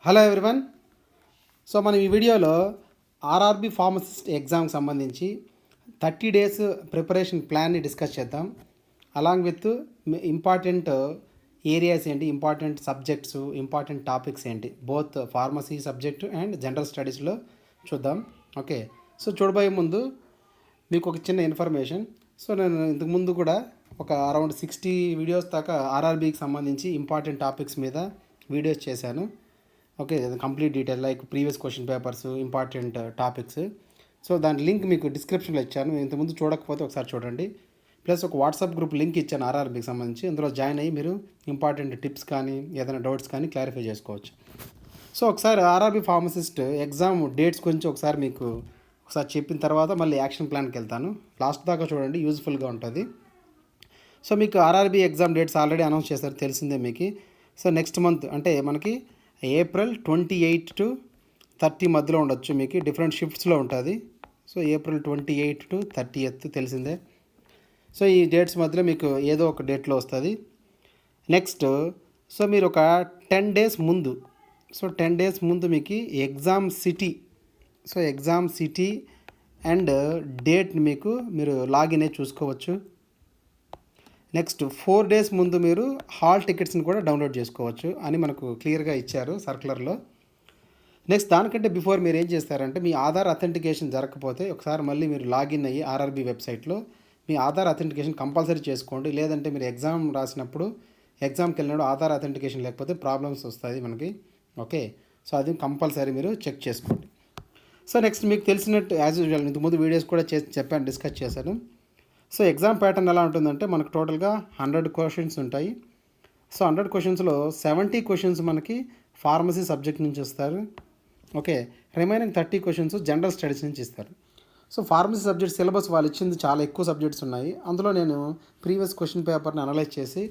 Hello everyone. So మనం ఈ వీడియోలో ఆర్ఆర్బి ఫార్మసిస్ట్ ఎగ్జామ్కి సంబంధించి 30 డేస్ ప్రిపరేషన్ ప్లాన్ని డిస్కస్ చేద్దాం. అలాంగ్ విత్ ఇంపార్టెంట్ ఏరియాస్ ఏంటి, ఇంపార్టెంట్ సబ్జెక్ట్స్, ఇంపార్టెంట్ టాపిక్స్ ఏంటి, both pharmacy subject and general స్టడీస్లో చూద్దాం. ఓకే, సో చూడబోయే ముందు మీకు ఒక చిన్న ఇన్ఫర్మేషన్. సో నేను ఇంతకుముందు కూడా ఒక అరౌండ్ 60 వీడియోస్ దాకా ఆర్ఆర్బీకి సంబంధించి ఇంపార్టెంట్ టాపిక్స్ మీద వీడియోస్ చేశాను. Okay, complete detail like previous question papers, important topics. So దాని లింక్ మీకు డిస్క్రిప్షన్లో ఇచ్చాను. ఇంతకుముందు చూడకపోతే ఒకసారి చూడండి. ప్లస్ ఒక వాట్సాప్ గ్రూప్ లింక్ ఇచ్చాను ఆర్ఆర్బీకి సంబంధించి. అందులో జాయిన్ అయ్యి మీరు ఇంపార్టెంట్ టిప్స్ కానీ ఏదైనా డౌట్స్ కానీ క్లారిఫై చేసుకోవచ్చు. సో ఒకసారి ఆర్ఆర్బీ ఫార్మసిస్ట్ ఎగ్జామ్ డేట్స్ గురించి ఒకసారి మీకు ఒకసారి చెప్పిన తర్వాత మళ్ళీ యాక్షన్ ప్లాన్కి వెళ్తాను. లాస్ట్ దాకా చూడండి, యూజ్ఫుల్గా ఉంటుంది. సో మీకు RRB exam dates already announce చేశారు, తెలిసిందే మీకు. సో నెక్స్ట్ మంత్ అంటే మనకి ఏప్రిల్ 28 to 30 మధ్యలో ఉండొచ్చు. మీకు డిఫరెంట్ షిఫ్ట్స్లో ఉంటుంది. సో ఏప్రిల్ 28 to 30 తెలిసిందే. సో ఈ డేట్స్ మధ్యలో మీకు ఏదో ఒక డేట్లో వస్తుంది. నెక్స్ట్ సో మీరు ఒక 10 days ముందు, సో 10 days ముందు మీకు exam city, so exam city and date మీరు లాగిన్ అయ్యి చూసుకోవచ్చు. నెక్స్ట్ 4 days ముందు మీరు హాల్ టికెట్స్ని కూడా డౌన్లోడ్ చేసుకోవచ్చు అని మనకు క్లియర్గా ఇచ్చారు సర్క్యులర్లో. నెక్స్ట్ దానికంటే బిఫోర్ మీరు ఏం చేస్తారంటే, మీ ఆధార్ అథెంటికేషన్ జరగకపోతే ఒకసారి మళ్ళీ మీరు లాగిన్ అయ్యి ఆర్ఆర్బీ వెబ్సైట్లో మీ ఆధార్ అథెంటికేషన్ కంపల్సరీ చేసుకోండి. లేదంటే మీరు ఎగ్జామ్ రాసినప్పుడు ఎగ్జామ్కి వెళ్ళినప్పుడు ఆధార్ అథెంటికేషన్ లేకపోతే ప్రాబ్లమ్స్ వస్తుంది మనకి. ఓకే, సో అది కంపల్సరీ మీరు చెక్ చేసుకోండి. సో నెక్స్ట్ మీకు తెలిసినట్టు యాజ్ యూజువల్ ఇంతకుముందు వీడియోస్ కూడా చెప్పాను, డిస్కస్ చేశాను. సో ఎగ్జామ్ ప్యాటర్న్ ఎలా ఉంటుందంటే మనకు టోటల్గా 100 క్వశ్చన్స్ ఉంటాయి. సో 100 క్వశ్చన్స్లో 70 క్వశ్చన్స్ మనకి ఫార్మసీ సబ్జెక్ట్ నుంచి ఇస్తారు. Okay, remaining 30 questions general studies నుంచి ఇస్తారు. సో ఫార్మసీ సబ్జెక్ట్ సిలబస్ వాళ్ళు ఇచ్చింది చాలా ఎక్కువ సబ్జెక్ట్స్ ఉన్నాయి. అందులో నేను ప్రీవియస్ క్వశ్చన్ పేపర్ని అనలైజ్ చేసి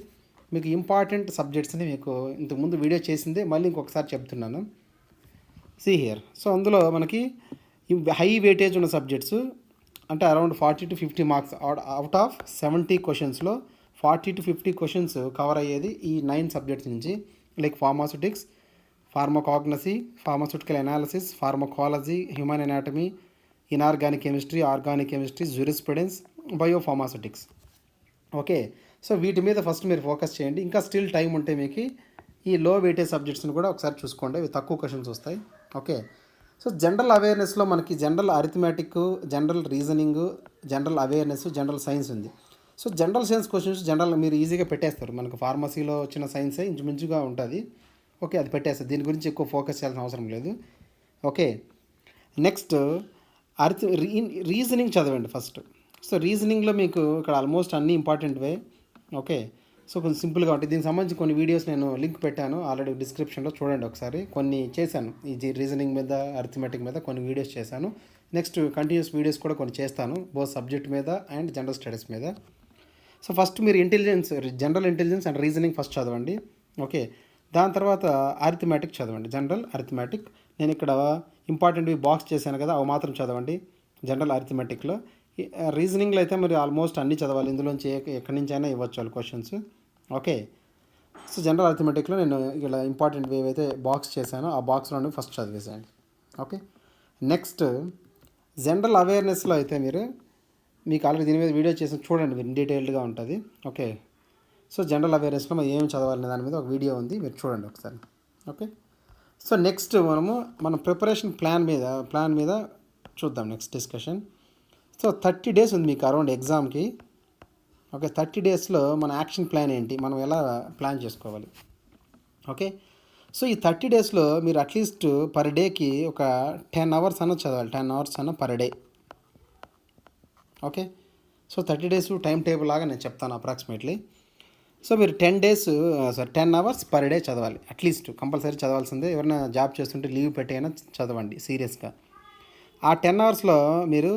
మీకు ఇంపార్టెంట్ సబ్జెక్ట్స్ని మీకు ఇంతకుముందు వీడియో చేసిందే మళ్ళీ ఇంకొకసారి చెప్తున్నాను. See here. సో అందులో మనకి హై వెయిటేజ్ ఉన్న సబ్జెక్ట్స్ అంటే around 40 to 50 marks out of 70 క్వశ్చన్స్లో 40 to 50 క్వశ్చన్స్ కవర్ అయ్యేది ఈ 9 సబ్జెక్ట్స్ నుంచి. Like pharmaceutics, pharmacognosy, pharmaceutical analysis, pharmacology, human anatomy, inorganic chemistry, organic chemistry, jurisprudence, biopharmaceutics. Okay, so వీటి మీద ఫస్ట్ మీరు ఫోకస్ చేయండి. ఇంకా స్టిల్ టైం ఉంటే మీకు ఈ లో వెయిటేజ్ సబ్జెక్ట్స్ని కూడా ఒకసారి చూసుకోండి, ఇవి తక్కువ క్వశ్చన్స్ వస్తాయి. ఓకే, సో జనరల్ అవేర్నెస్లో మనకి general arithmetic, general reasoning, general awareness, general science ఉంది. So general science questions general మీరు ఈజీగా పెట్టేస్తారు. మనకు ఫార్మసీలో వచ్చిన సైన్సే ఇంచుమించుగా ఉంటుంది. ఓకే, అది పెట్టేస్తారు, దీని గురించి ఎక్కువ ఫోకస్ చేయాల్సిన అవసరం లేదు. ఓకే, నెక్స్ట్ రీజనింగ్ చదవండి ఫస్ట్. సో రీజనింగ్లో మీకు ఇక్కడ ఆల్మోస్ట్ అన్నీ ఇంపార్టెంట్వే. ఓకే, సో కొంచెం సింపుల్గా ఉంటుంది. దీనికి సంబంధించి కొన్ని వీడియోస్ నేను లింక్ పెట్టాను ఆల్రెడీ డిస్క్రిప్షన్లో, చూడండి ఒకసారి. కొన్ని చేశాను ఈ రీజనింగ్ మీద, అరిథమెటిక్ మీద కొన్ని వీడియోస్ చేశాను. నెక్స్ట్ కంటిన్యూస్ వీడియోస్ కూడా కొన్ని చేస్తాను బోత్ సబ్జెక్ట్ మీద అండ్ జనరల్ స్టడీస్ మీద. సో ఫస్ట్ మీరు general intelligence and reasoning first చదవండి. ఓకే, దాని తర్వాత అరిథమెటిక్ చదవండి, జనరల్ అరిథమెటిక్. నేను ఇక్కడ ఇంపార్టెంట్వి బాక్స్ చేశాను కదా, అవి మాత్రం చదవండి జనరల్ అరిథమెటిక్లో. రీజనింగ్లో అయితే మీరు ఆల్మోస్ట్ అన్నీ చదవాలి, ఇందులోంచి ఎక్కడి నుంచి అయినా ఇవ్వచ్చు వాళ్ళు క్వశ్చన్స్. ఓకే, సో జనరల్ అరిథమెటిక్లో నేను ఇలా ఇంపార్టెంట్ ఏవైతే బాక్స్ చేశానో ఆ బాక్స్లోనే ఫస్ట్ చదివేసేయండి. ఓకే, నెక్స్ట్ జనరల్ అవేర్నెస్లో అయితే మీకు ఆల్రెడీ దీని మీద వీడియో చేసి చూడండి, మీరు డీటెయిల్డ్గా ఉంటుంది. ఓకే, సో జనరల్ అవేర్నెస్లో మనం ఏం చదవాలనే దాని మీద ఒక వీడియో ఉంది, మీరు చూడండి ఒకసారి. ఓకే, సో నెక్స్ట్ మన ప్రిపరేషన్ ప్లాన్ మీద చూద్దాం నెక్స్ట్ డిస్కషన్. సో 30 days ఉంది మీకు అరౌండ్ ఎగ్జామ్కి. ఓకే, 30 daysలో మన యాక్షన్ ప్లాన్ ఏంటి, మనం ఎలా ప్లాన్ చేసుకోవాలి. ఓకే, సో ఈ 30 daysలో మీరు అట్లీస్ట్ పర్ డేకి ఒక 10 hours అన్న చదవాలి, 10 hours అన్న per day. Okay, so 30 days time table లాగా నేను చెప్తాను అప్రాక్సిమేట్లీ. సో మీరు 10 hours పర్ డే చదవాలి, అట్లీస్ట్ కంపల్సరీ చదవాల్సిందే. ఎవరైనా జాబ్ చేస్తుంటే లీవ్ పెట్టైనా చదవండి సీరియస్గా. ఆ 10 hours మీరు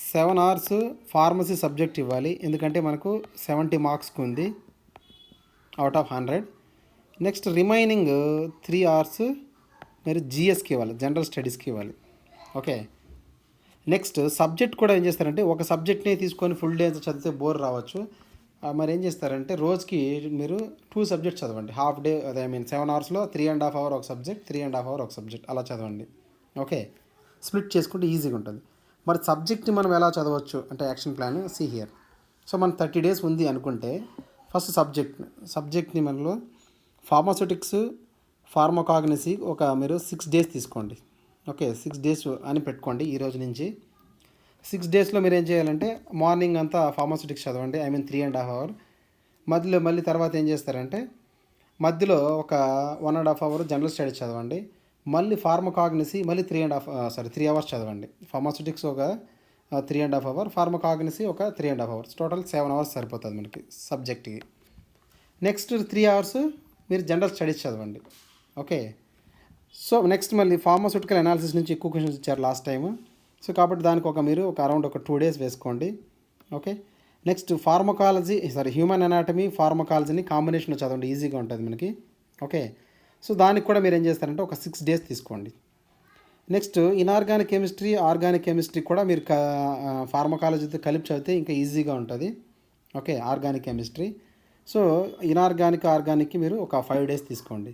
7 hours ఫార్మసీ సబ్జెక్ట్ ఇవ్వాలి, ఎందుకంటే మనకు 70 మార్క్స్కి ఉంది out of 100. Next remaining 3 hours మీరు జిఎస్కి ఇవ్వాలి, జనరల్ స్టడీస్కి ఇవ్వాలి. ఓకే, నెక్స్ట్ సబ్జెక్ట్ కూడా ఏం చేస్తారంటే ఒక సబ్జెక్ట్ని తీసుకొని ఫుల్ డే చదివితే బోర్ రావచ్చు. మరి ఏం చేస్తారంటే రోజుకి మీరు 2 సబ్జెక్ట్స్ చదవండి. హాఫ్ డే అదే 7 అవర్స్లో 3.5 అవర్ ఒక సబ్జెక్ట్, 3.5 అవర్ ఒక సబ్జెక్ట్ అలా చదవండి. ఓకే, స్ప్లిట్ చేసుకుంటే ఈజీగా ఉంటుంది. మరి సబ్జెక్ట్ని మనం ఎలా చదవచ్చు అంటే action plan see here. So మనం 30 డేస్ ఉంది అనుకుంటే ఫస్ట్ సబ్జెక్ట్ని మనలో ఫార్మాస్యూటిక్స్, ఫార్మకాగ్నసీ మీరు 6 డేస్ తీసుకోండి. ఓకే, 6 డేస్ అని పెట్టుకోండి ఈ రోజు నుంచి. 6 డేస్లో మీరు ఏం చేయాలంటే మార్నింగ్ అంతా ఫార్మాస్యూటిక్స్ చదవండి, 3.5 అవర్. మళ్ళీ తర్వాత ఏం చేస్తారంటే మధ్యలో ఒక 1.5 అవర్ జనరల్ స్టడీస్ చదవండి. మళ్ళీ ఫార్మకాగ్నసీ మళ్ళీ 3 అవర్స్ చదవండి. ఫార్మాస్యూటిక్స్ ఒక 3.5 అవర్, ఫార్మకాగ్నసీ ఒక 3.5 అవర్స్, టోటల్ 7 అవర్స్ సరిపోతుంది మనకి సబ్జెక్ట్కి. నెక్స్ట్ 3 అవర్స్ మీరు జనరల్ స్టడీస్ చదవండి. ఓకే, సో నెక్స్ట్ మళ్ళీ ఫార్మాస్యూటికల్ అనాలిసిస్ నుంచి ఎక్కువ క్వశ్చన్స్ ఇచ్చారు లాస్ట్ టైము. సో కాబట్టి దానికి మీరు అరౌండ్ 2 డేస్ వేసుకోండి. ఓకే, నెక్స్ట్ హ్యూమన్ అనాటమీ, ఫార్మకాలజీని కాంబినేషన్లో చదవండి, ఈజీగా ఉంటుంది మనకి. ఓకే, సో దానికి కూడా మీరు ఏం చేస్తారంటే ఒక 6 డేస్ తీసుకోండి. Next inorganic chemistry, organic chemistry కూడా మీరు ఫార్మకాలజీతో కలిపి చదివితే ఇంకా ఈజీగా ఉంటుంది. Okay, organic chemistry. సో ఆర్గానిక్కి మీరు ఒక 5 డేస్ తీసుకోండి.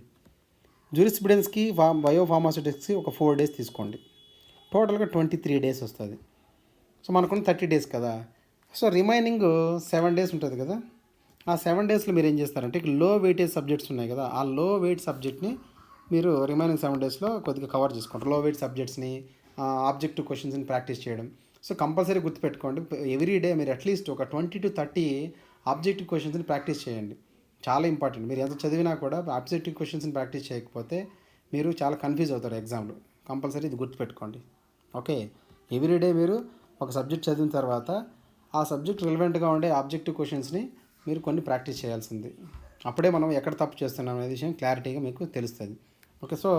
జ్యూరిస్ప్రుడెన్స్కి, బయోఫార్మాస్యూటిక్స్కి ఒక 4 డేస్ తీసుకోండి. టోటల్గా 23 డేస్ వస్తుంది. సో మనకున్న 30 డేస్ కదా. సో రిమైనింగ్ 7 డేస్ ఉంటుంది కదా. ఆ 7 డేస్లో మీరు ఏం చేస్తారంటే లో వెయిటేజ్ సబ్జెక్ట్స్ ఉన్నాయి కదా, ఆ లో వెయిట్ సబ్జెక్ట్ని మీరు రిమైనింగ్ 7 డేస్లో కొద్దిగా కవర్ చేసుకుంటారు. లో వెయిట్ సబ్జెక్ట్స్ని, ఆబ్జెక్టివ్ క్వశ్చన్స్ని ప్రాక్టీస్ చేయడం. సో కంపల్సరీ గుర్తుపెట్టుకోండి, ఎవ్రీ డే మీరు అట్లీస్ట్ ఒక 20 to 30 ఆబ్జెక్టివ్ క్వశ్చన్స్ని ప్రాక్టీస్ చేయండి. చాలా ఇంపార్టెంట్. మీరు ఎంత చదివినా కూడా ఆబ్జెక్టివ్ క్వశ్చన్స్ని ప్రాక్టీస్ చేయకపోతే మీరు చాలా కన్ఫ్యూజ్ అవుతారు ఎగ్జామ్లో. కంపల్సరీ ఇది గుర్తుపెట్టుకోండి. ఓకే, ఎవ్రీడే మీరు ఒక సబ్జెక్ట్ చదివిన తర్వాత ఆ సబ్జెక్ట్ రిలవెంట్గా ఉండే ఆబ్జెక్టివ్ క్వశ్చన్స్ని మీరు కొన్ని ప్రాక్టీస్ చేయాల్సింది. అప్పుడే మనం ఎక్కడ తప్పు చేస్తున్నాం అనే విషయం క్లారిటీగా మీకు తెలుస్తుంది. Okay, so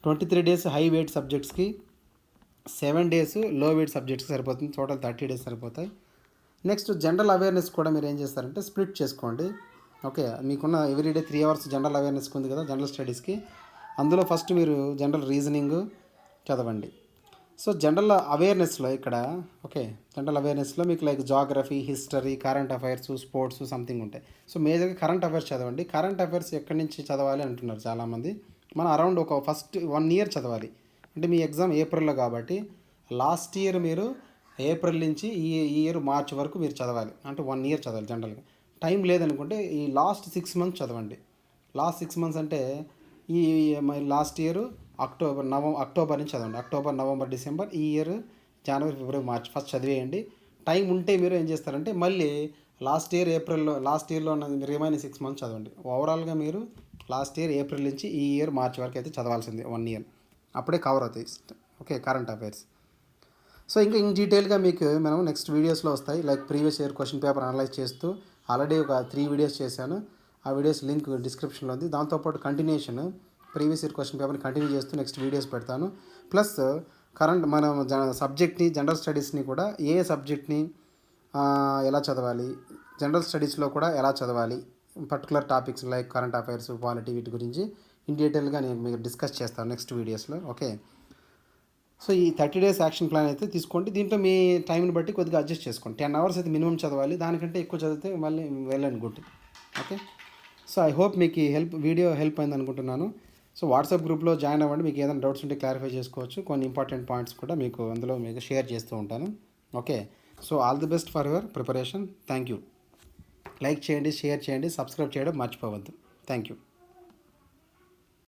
23 days high weight సబ్జెక్ట్స్కి, 7 డేస్ లో వెయిట్ సబ్జెక్ట్స్కి సరిపోతుంది. టోటల్ 30 డేస్ సరిపోతాయి. నెక్స్ట్ జనరల్ అవేర్నెస్ కూడా మీరు ఏం చేస్తారంటే స్ప్లిట్ చేసుకోండి. ఓకే, మీకున్న ఎవ్రీడే 3 అవర్స్ జనరల్ అవేర్నెస్కి ఉంది కదా, జనరల్ స్టడీస్కి. అందులో ఫస్ట్ మీరు జనరల్ రీజనింగ్ చదవండి. సో జనరల్ అవేర్నెస్లో జనరల్ అవేర్నెస్లో మీకు like geography, history, current affairs, sports something ఉంటాయి. సో మేజర్గా కరెంట్ అఫైర్స్ చదవండి. కరెంట్ అఫైర్స్ ఎక్కడి నుంచి చదవాలి అంటున్నారు చాలామంది. మనం అరౌండ్ ఫస్ట్ 1 ఇయర్ చదవాలి. అంటే మీ ఎగ్జామ్ ఏప్రిల్లో కాబట్టి లాస్ట్ ఇయర్ మీరు ఏప్రిల్ నుంచి ఈ ఇయర్ మార్చ్ వరకు మీరు చదవాలి. అంటే 1 ఇయర్ చదవాలి జనరల్గా. టైం లేదనుకుంటే ఈ లాస్ట్ 6 మంత్స్ చదవండి. లాస్ట్ 6 మంత్స్ అంటే ఈ లాస్ట్ ఇయర్ అక్టోబర్ నుంచి చదవండి. అక్టోబర్, నవంబర్, డిసెంబర్, ఈ ఇయర్ జనవరి, ఫిబ్రవరి, మార్చ్ ఫస్ట్ చదివేయండి. టైం ఉంటే మీరు ఏం చేస్తారంటే మళ్ళీ లాస్ట్ ఇయర్లో ఉన్న రిమైనింగ్ 6 మంత్స్ చదవండి. ఓవరాల్గా మీరు లాస్ట్ ఇయర్ ఏప్రిల్ నుంచి ఈ ఇయర్ మార్చ్ వరకు అయితే చదవాల్సింది 1 ఇయర్. అప్పుడే కవర్ అవుతాయి. Okay, current affairs. సో ఇంకా ఇన్ డీటెయిల్గా మీకు మనం నెక్స్ట్ వీడియోస్లో వస్తాయి. Like previous year question paper analyse చేస్తూ ఆల్రెడీ ఒక 3 వీడియోస్ చేశాను. ఆ వీడియోస్ లింక్ డిస్క్రిప్షన్లో ఉంది. దాంతోపాటు కంటిన్యూషన్ ప్రీవియస్ ఇయర్ క్వశ్చన్ పేపర్ని కంటిన్యూ చేస్తూ నెక్స్ట్ వీడియోస్ పెడతాను. ప్లస్ మనం సబ్జెక్ట్ని, జనరల్ స్టడీస్ని కూడా ఏ సబ్జెక్ట్ని ఎలా చదవాలి, జనరల్ స్టడీస్లో కూడా ఎలా చదవాలి, particular topics like current affairs, polity, వీటి గురించి ఇన్ డీటెయిల్గా నేను మీకు డిస్కస్ చేస్తాను నెక్స్ట్ వీడియోస్లో. ఓకే, సో ఈ 30 డేస్ యాక్షన్ ప్లాన్ అయితే తీసుకోండి. దీంట్లో మీ టైంని బట్టి కొద్దిగా అడ్జస్ట్ చేసుకోండి. 10 అవర్స్ అయితే మినిమం చదవాలి. దానికంటే ఎక్కువ చదివితే మళ్ళీ well and good. Okay, so I hope మీకు ఈ వీడియో హెల్ప్ అయింది అనుకుంటున్నాను. సో వాట్సాప్ గ్రూప్లో జాయిన్ అవ్వండి. మీకు ఏదైనా డౌట్స్ ఉంటే క్లారిఫై చేసుకోవచ్చు. కొన్ని ఇంపార్టెంట్ పాయింట్స్ కూడా అందులో మీకు షేర్ చేస్తూ ఉంటాను. Okay, so all the best for your preparation. Thank you. Like చేయండి, షేర్ చేయండి, సబ్స్క్రైబ్ చేయడం మర్చిపోవద్దు. Thank you.